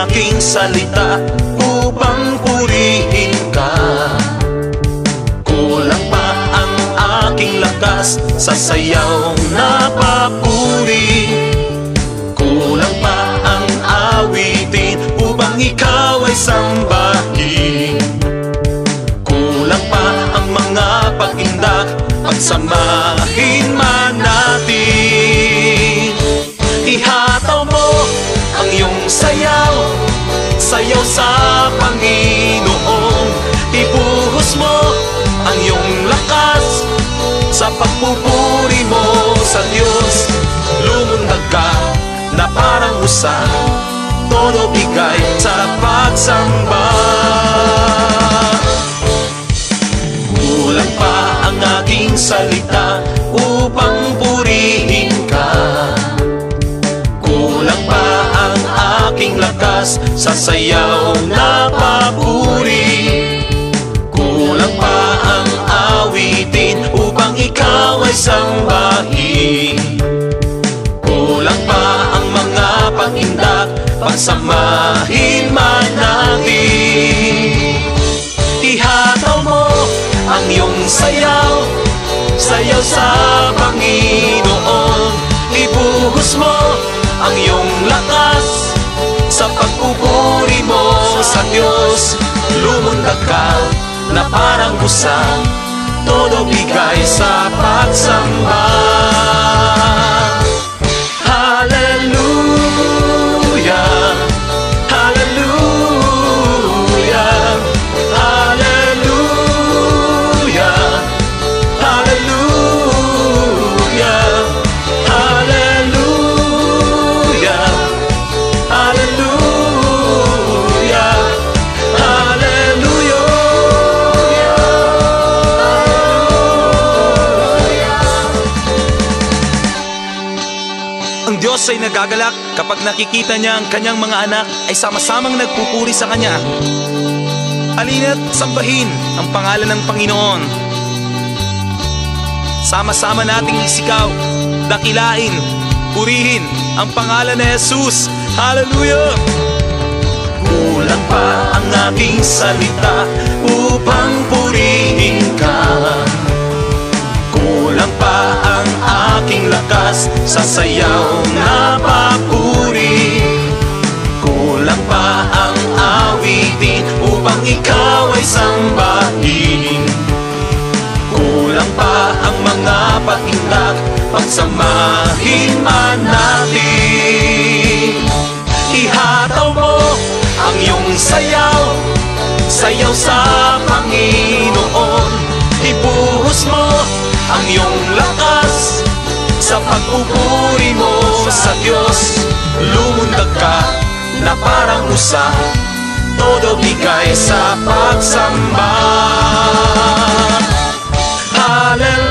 aking salita upang purihin ka. Kulang pa ang aking lakas sa sayaw na papuri. Kulang pa ang awitin upang ikaw ay sambahin. Kulang pa ang mga pag-indak, pagsamahin man natin. Ihataw mo ang iyong sayaw, sayaw sa Panginoon. Ibuhos mo ang iyong lakas sa pagpupuri mo sa Diyos. Lumundag ka na parang usa, todo bigay sa pagsamba. Kulang pa ang aking salita upang purihin ka. Kulang pa ang aking lakas sa sayaw na papuri. Kulang pa ang awitin upang ikaw ay sambahin. Kulang pa ang mga pag-indak, pagsamahin man natin. Ihataw mo ang iyong sayaw, sayaw sa Panginoon. Ibuhos mo ang iyong lakas sa pagpupuri mo sa Diyos. Lumundag ka na parang usa, todo bigay sa pagsamba. Hallelujah, hallelujah, hallelujah, hallelujah, hallelujah, hallelujah, hallelujah. Ang Diyos ay nagagalak kapag nakikita niya ang kanyang mga anak ay sama-samang nagpupuri sa Kanya. Halina't sambahin ang pangalan ng Panginoon. Sama-sama nating isigaw, dakilain, purihin ang pangalan ni Jesus. Hallelujah! Kulang pa ang aking salita upang purihin ka. Kulang pa ang aking lakas sa sayaw na papuri. Kulang pa ang awitin upang ikaw ay sambahin. Kulang pa ang mga pag-indak, pagsamahin man natin. Ihataw mo ang iyong sayaw, sayaw sa Panginoon. Ibuhos mo ang iyong lakas sa pagpupuri mo sa Diyos. Lumundag ka na parang usa, todo bigay sa pagsamba. Hallelujah.